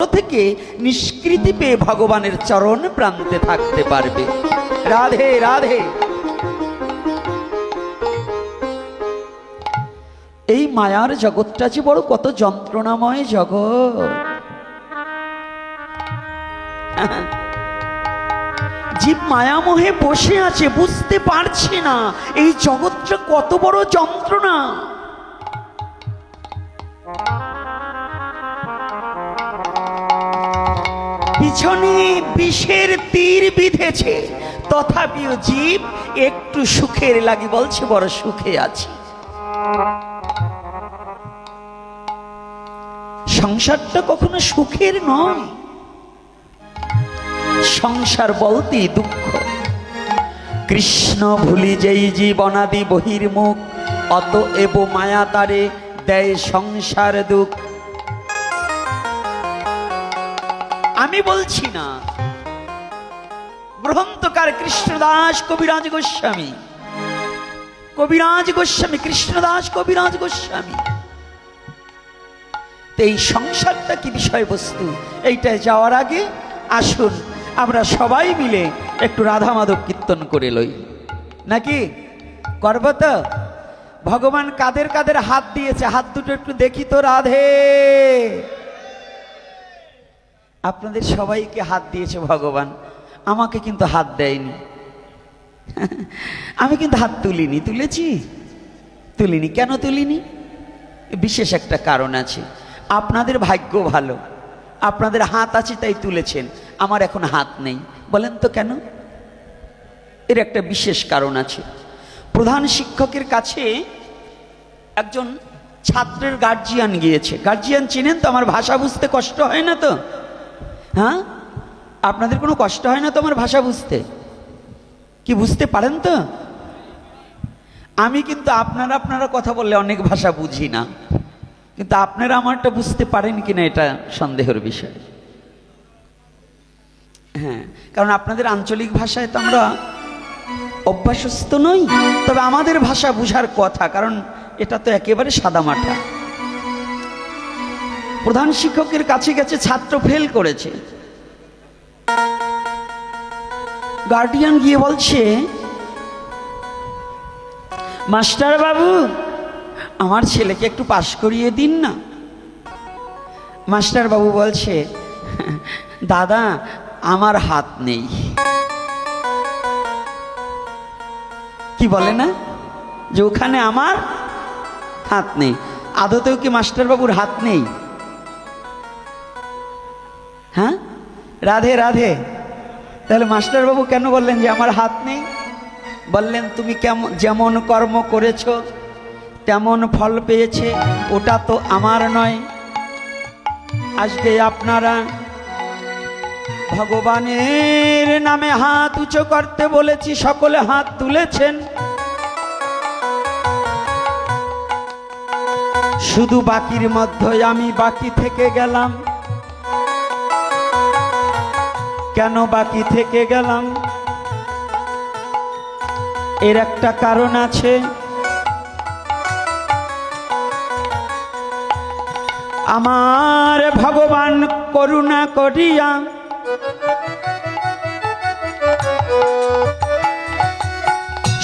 থেকে নিষ্কৃতি পেয়ে ভগবানের চরণ প্রান্তে থাকতে পারবে। রাধে রাধে। এই মায়ার জগৎটা যে বড় কত যন্ত্রণাময় জগৎ। জীব মায়ামোহে বসে আছে, বুঝতে পারছে না এই জগৎটা কত বড় যন্ত্রণা। পিছনে বিষের তীর বিঁধেছে, তথাপিও জীব একটু সুখের লাগি বলছে বড় সুখে আছি। সংসারটা কখনো সুখের নয়, সংসার বলতে দুঃখ। কৃষ্ণ ভুলি যেই জীবনাদি বহির্মুখ, অতএব মায়া তারে দেয় সংসার দুঃখ। আমি বলছি না, গ্রন্থকার কৃষ্ণদাস কবিরাজ গোস্বামী, কবিরাজ গোস্বামী, কৃষ্ণদাস কবিরাজ গোস্বামী। এই সংসারটা কি বিষয়বস্তু, এইটায় যাওয়ার আগে আসুন আমরা সবাই মিলে একটু রাধা মাধব কীর্তন করে লই, নাকি করব তো? ভগবান কাদের কাদের হাত দিয়েছে, হাত দুটো একটু দেখি তো। রাধে। আপনাদের সবাইকে হাত দিয়েছে ভগবান, আমাকে কিন্তু হাত দেয়নি। আমি কিন্তু হাত তুলিনি। তুলেছি? তুলিনি। কেন তুলিনি? বিশেষ একটা কারণ আছে। আপনাদের ভাগ্য ভালো, আপনাদের হাত আছে তাই তুলেছেন, আমার এখন হাত নেই। বলেন তো কেন? এর একটা বিশেষ কারণ আছে। প্রধান শিক্ষকের কাছে একজন ছাত্রের গার্জিয়ান গিয়েছে। গার্জিয়ান চিনেন তো? আমার ভাষা বুঝতে কষ্ট হয় না তো? হ্যাঁ, আপনাদের কোনো কষ্ট হয় না তো আমার ভাষা বুঝতে? কি বুঝতে পারেন তো? আমি কিন্তু আপনারা কথা বললে অনেক ভাষা বুঝি না, কিন্তু আপনারা আমারটা বুঝতে পারেন কিনা এটা সন্দেহের বিষয়। হ্যাঁ, কারণ আপনাদের আঞ্চলিক ভাষায় তো আমরা অভ্যাসস্থ নই, তবে আমাদের ভাষা বুঝার কথা, কারণ এটা তো একেবারে সাদামাটা। প্রধান শিক্ষকের কাছে গেছে, ছাত্র ফেল করেছে। গার্ডিয়ান গিয়ে বলছে, মাস্টার বাবু আমার ছেলেকে একটু পাশ করিয়ে দিন না। মাস্টার বাবু বলছে, দাদা আমার হাত নেই। কি বলে না যে ওখানে আমার হাত নেই? আদতেও কি মাস্টার বাবুর হাত নেই? হ্যাঁ, রাধে রাধে। তাহলে মাস্টার বাবু কেন বললেন যে আমার হাত নেই? বললেন তুমি কেমন যেমন কর্ম করেছো তেমন ফল পেয়েছে, ওটা তো আমার নয়। আজকে আপনারা ভগবানের নামে হাত উঁচু করতে বলেছি, সকলে হাত তুলেছেন। শুধু বাকির মধ্যে আমি বাকি থেকে গেলাম। কেন বাকি থেকে গেলাম? এর একটা কারণ আছে। আমার ভগবান করুণা করিয়া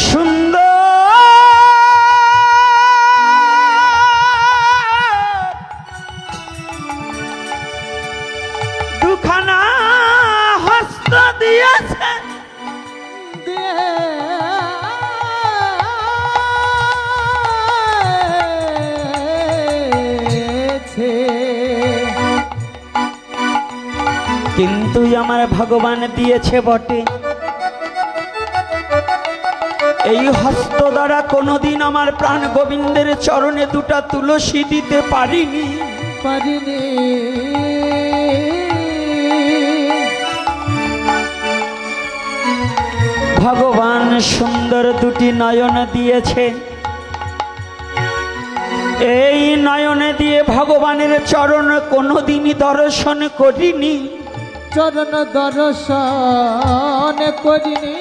সুন্দর দুখানা হস্ত দিয়েছে। কিন্তু আমার ভগবান দিয়েছে বটে, এই হস্ত দ্বারা কোনোদিন আমার প্রাণ গোবিন্দের চরণে দুটা তুলসী দিতে পারিনি। ভগবান সুন্দর দুটি নয়ন দিয়েছে, এই নয়নে দিয়ে ভগবানের চরণ কোনোদিনই দর্শন করিনি। চরণ দর্শন করিনি।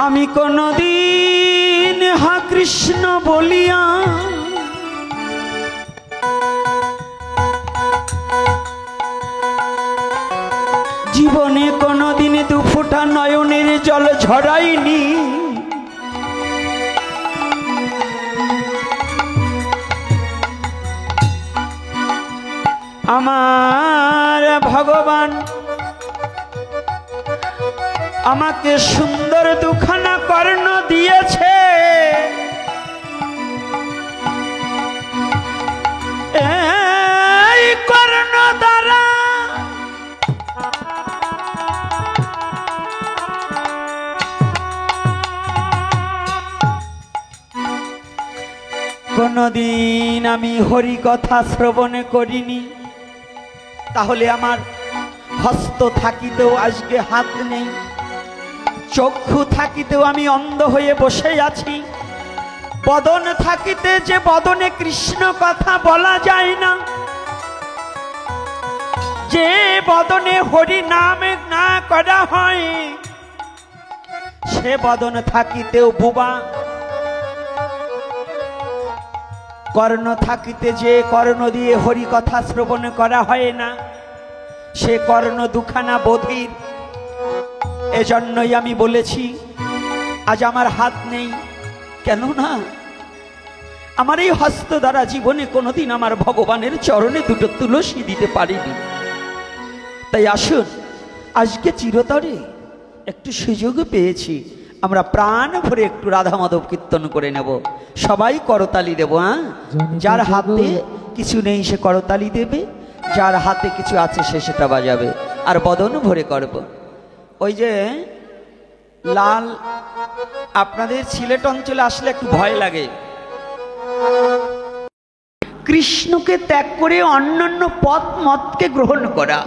আমি কোনদিন হা কৃষ্ণ বলিয়া জল ঝরাইনি, আমার ভগবান আমাকে সুন্দর দুখানা কর্ণ দিয়েছে। এই কর্ণ দ্বারা কোনদিন আমি হরি কথা শ্রবণ করিনি, তাহলে আমার হস্ত থাকিতেও আজকে হাত নেই, চক্ষু থাকিতেও আমি অন্ধ হয়ে বসে আছি, বদন থাকিতে যে বদনে কৃষ্ণ কথা বলা যায় না, যে বদনে হরি নাম না করা হয়, সে বদন থাকিতেও বুবা, কর্ণ থাকিতে যে কর্ণ দিয়ে হরি কথা শ্রবণ করা হয় না, সে কর্ণ দুখানা বধির। এজন্যই আমি বলেছি আজ আমার হাত নেই, কেননা আমার এই হস্ত দ্বারা জীবনে কোনোদিন আমার ভগবানের চরণে দুটো তুলসী দিতে পারিনি। তাই আসুন, আজকে চিরতরে একটু সুযোগ পেয়েছি, আমরা প্রাণ ভরে একটু রাধা মাধব কীর্তন করে নেব। সবাই করতালি দেব। হ্যাঁ, যার হাতে কিছু নেই সে করতালি দেবে, যার হাতে কিছু আছে সে সেটা বাজাবে, আর বদন ভরে করব। ওই যে লাল, আপনাদের সিলেট অঞ্চলে আসলে একটু ভয় লাগে, কৃষ্ণকে ত্যাগ করে অন্যান্য পথ মতকে গ্রহণ করা,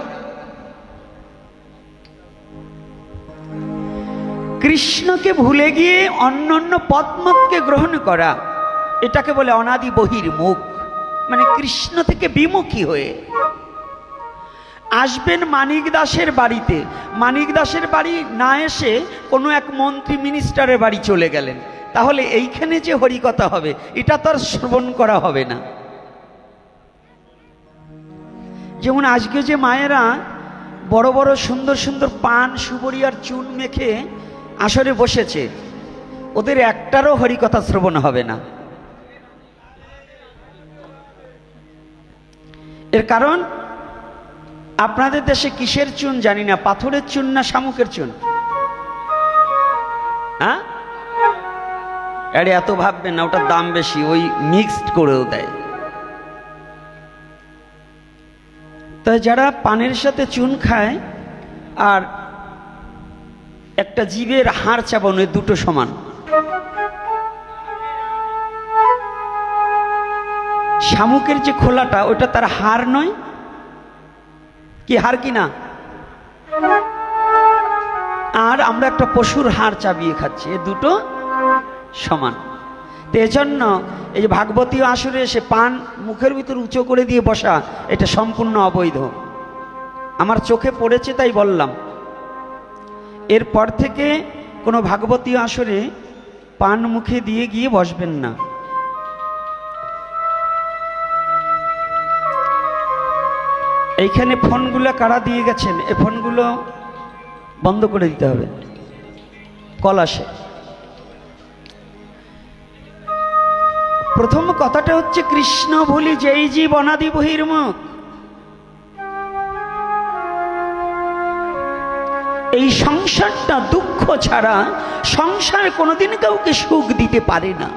কৃষ্ণকে ভুলে গিয়ে অন্যান্য পথ মতকে গ্রহণ করা, এটাকে বলে অনাদি বহির্মুখ, মানে কৃষ্ণ থেকে বিমুখী হয়ে। আসবেন মানিক দাসের বাড়িতে, মানিক দাসের বাড়ি না এসে কোনো এক মন্ত্রী মিনিস্টারের বাড়ি চলে গেলেন, তাহলে এইখানে যে হরিকথা হবে এটা তো আর শ্রবণ করা হবে না। যেমন আজকে যে মায়েরা বড় বড় সুন্দর সুন্দর পান সুবরি আর চুন মেখে আসরে বসেছে, ওদের একটারও হরিকথা শ্রবণ হবে না। এর কারণ আপনাদের দেশে কিসের চুন জানি না, পাথরের চুন না শামুকের চুন? হ্যাঁ, আরে এত ভাববেন না, ওটার দাম বেশি, ওই মিক্সড করেও দেয়। তাই যারা পানের সাথে চুন খায় আর একটা জীবের হাড় চাবানো, দুটো সমান। শামুকের যে খোলাটা ওটা তার হাড় নয়, কি হাড় কিনা, আর আমরা একটা পশুর হাড় চাবিয়ে খাচ্ছি, এ দুটো সমান। তো এজন্য এই যে ভাগবতী আসরে এসে পান মুখের ভিতর উঁচু করে দিয়ে বসা, এটা সম্পূর্ণ অবৈধ। আমার চোখে পড়েছে তাই বললাম। এরপর থেকে কোনো ভাগবতী আসরে পান মুখে দিয়ে গিয়ে বসবেন না। এইখানে ফোনগুলো কারা দিয়ে গেছেন, এই ফোনগুলো বন্ধ করে দিতে হবে, কল আসে। প্রথম কথাটা হচ্ছে কৃষ্ণ ভুলি যেই জীব অনাদি বহির্মুখ। এই সংসারটা দুঃখ ছাড়া সংসার কোনোদিন কাউকে সুখ দিতে পারে না।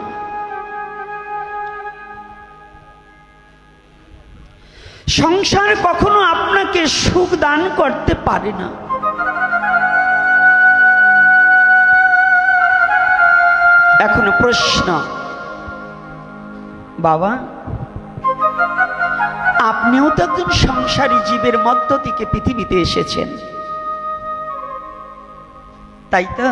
সংসার কখনো আপনাকে সুখ দান করতে পারে না। এখন প্রশ্ন, বাবা আপনিও তো একজন সংসারী জীবের মধ্য থেকে পৃথিবীতে এসেছেন, তাই তো?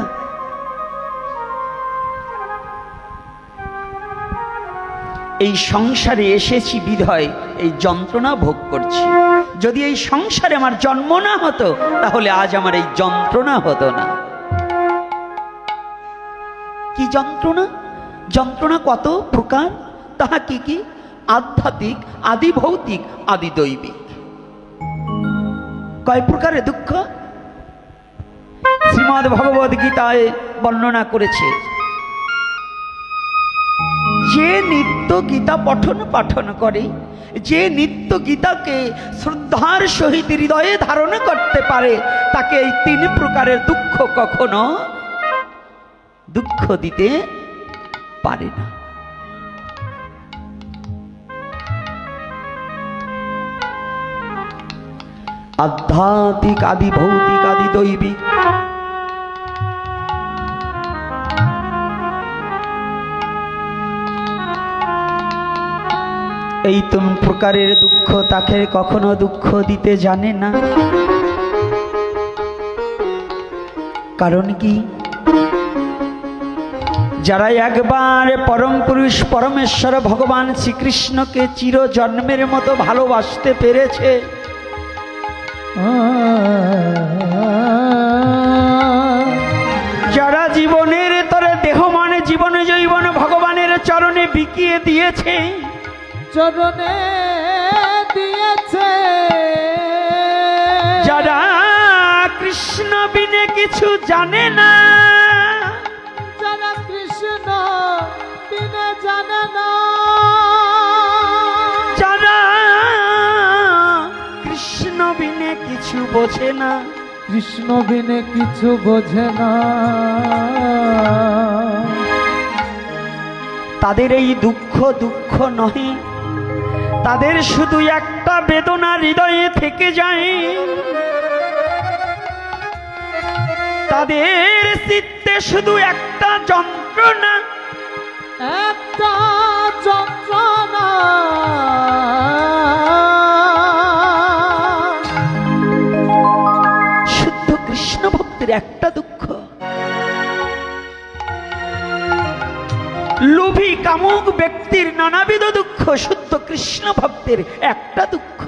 এই সংসারে এসেছি বিধায় এই যন্ত্রণা ভোগ করছি। যদি এই সংসারে আমার জন্ম না হতো তাহলে আজ আমার এই যন্ত্রণা হতো না। কি যন্ত্রণা? যন্ত্রণা কত প্রকার, তাহা কি কি? আধ্যাত্মিক, আদি ভৌতিক, আদি দৈবিক। কয় প্রকারের দুঃখ? শ্রীমদ্ ভগবদ গীতায় বর্ণনা করেছে, যে নিত্য গীতা পঠন পাঠন করে, যে নিত্য গীতাকে শ্রদ্ধার সহিত হৃদয়ে ধারণ করতে পারে, তাকে এই 3 প্রকারের দুঃখ কখনো দুঃখ দিতে পারে না। আধ্যাত্মিক, আদি ভৌতিক, আদি দৈবিক, এই 3 প্রকারের দুঃখ তাকে কখনো দুঃখ দিতে জানে না। কারণ কি? যারা একবার পরম পুরুষ পরমেশ্বর ভগবান শ্রীকৃষ্ণকে চির জন্মের মতো ভালোবাসতে পেরেছে, যারা জীবনের তরে দেহ মানে জীবন জৈবন ভগবানের চরণে বিকিয়ে দিয়েছে, চরণে দিয়েছে, যারা কৃষ্ণ বিনে কিছু জানে না, যারা কৃষ্ণ বিনে জানে না, যারা কৃষ্ণ বিনে কিছু বোঝে না, কৃষ্ণ বিনে কিছু বোঝে না, তাদের এই দুঃখ দুঃখ নহে, তাদের শুধু একটা বেদনা হৃদয়ে থেকে যায়, তাদের চিত্তে শুধু একটা যন্ত্রণা, একটা যন্ত্রণা, শুদ্ধ কৃষ্ণ ভক্তের একটা দুঃখ। লোভী কামুক ব্যক্তির নানাবিধ দুঃখ, শুদ্ধ কৃষ্ণ ভক্তের একটা দুঃখ।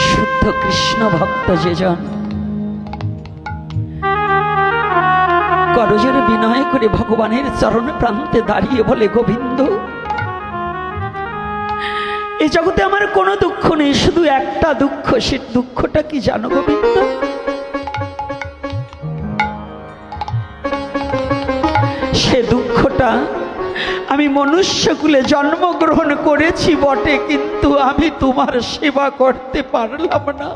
শুদ্ধ কৃষ্ণ ভক্ত যেজন করজোড়ে বিনয় করে ভগবানের চরণ প্রান্তে দাঁড়িয়ে বলে, গোবিন্দ, এই জগতে আমার কোনো দুঃখ নেই, শুধু একটা দুঃখ। সে দুঃখটা কি জানো গোবিন্দ? সে দুঃখটা, আমি মনুষ্যকুলে জন্মগ্রহণ করেছি বটে, কিন্তু আমি তোমার সেবা করতে পারলাম না।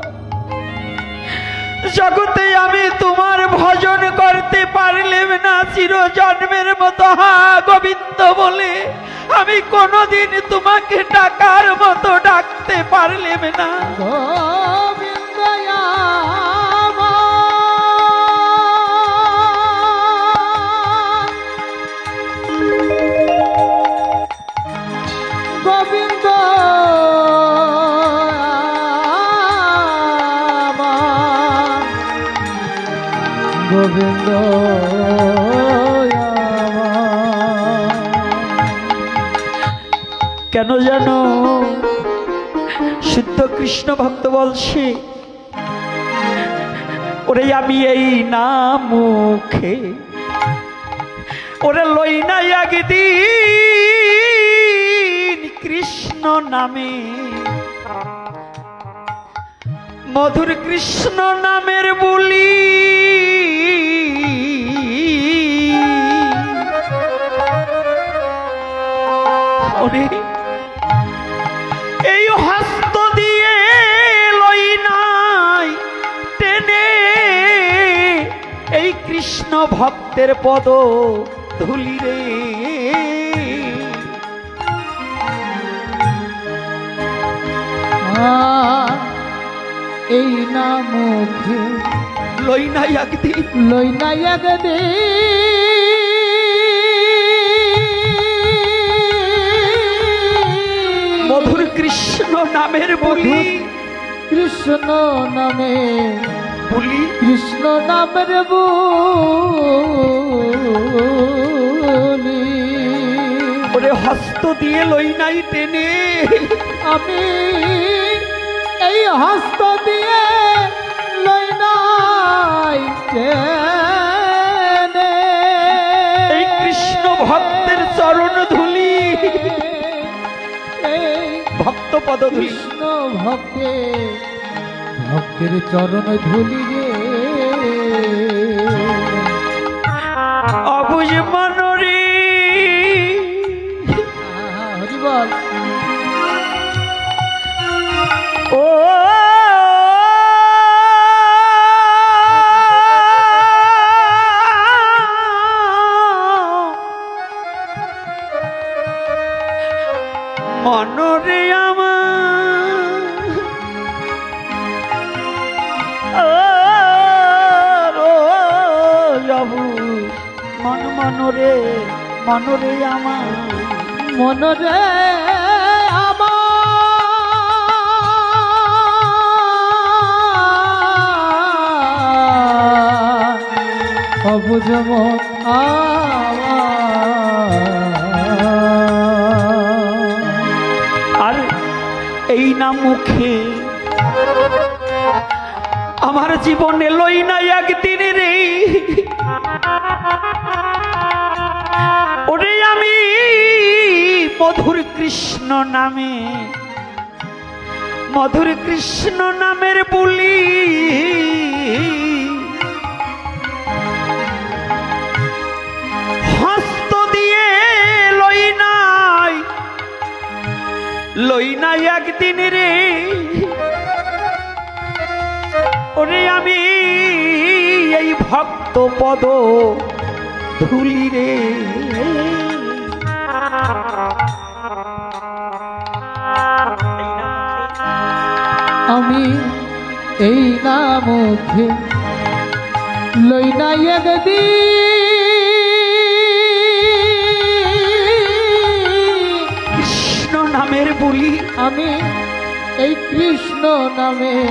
জগতে আমি তোমার ভজন করতে পারলাম না চির জন্মের মতো। হা গোবিন্দ বলে আমি কোনোদিন তোমাকে ডাকার মতো ডাকতে পারলাম না। গোবিন্দ গোবিন্দ গোবিন্দ কেন জানো? শুদ্ধ কৃষ্ণ ভক্ত বলছে, ওরে আমি এই না মুখে, ওরে লই না একদিন কৃষ্ণ নামে, মধুর কৃষ্ণ নামের বলি, ওরে এই হস্ত দিয়ে লই নাই টেনে এই কৃষ্ণ ভক্তের পদ ধুলি রে। এই না মুখে লই নাই একদিন, লই নাই একদিন মধুর কৃষ্ণ নামের বলি, কৃষ্ণ নামে বলি, কৃষ্ণ নামের বলি। ওরে হস্ত দিয়ে লই নাই টেনে, আমি এই হস্ত দিয়ে লই নাই টেনে এই কৃষ্ণ ভক্তের চরণ ধুলি, এই ভক্ত পদধূলি। কৃষ্ণ ভক্তের চরণ ধুলি রে অবুঝ মনরে হরি বল। ও মনরে আমার মন মনরে মনরে আমার মনরে আমার অবুঝ মন আর এই না মুখে আমার জীবনে লই না একদিন রে ওরে আমি মধুর কৃষ্ণ নামে মধুর কৃষ্ণ নামের বুলি হস্ত দিয়ে লই নাই একদিন রে ওরে আমি এই ভক্ত পদ ধুলি রে আমি এই না মুখে লই না একদিন কৃষ্ণ নামের বুলি আমি এই কৃষ্ণ নামের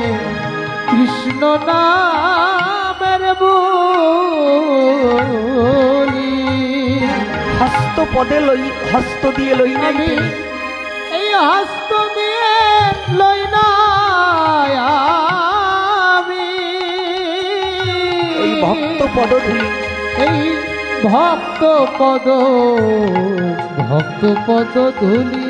বলি হস্ত দিয়ে লই নাই আমি এই হস্ত দিয়ে লই নাই আমি এই ভক্ত পদ ধুলি এই ভক্ত পদ ধুলি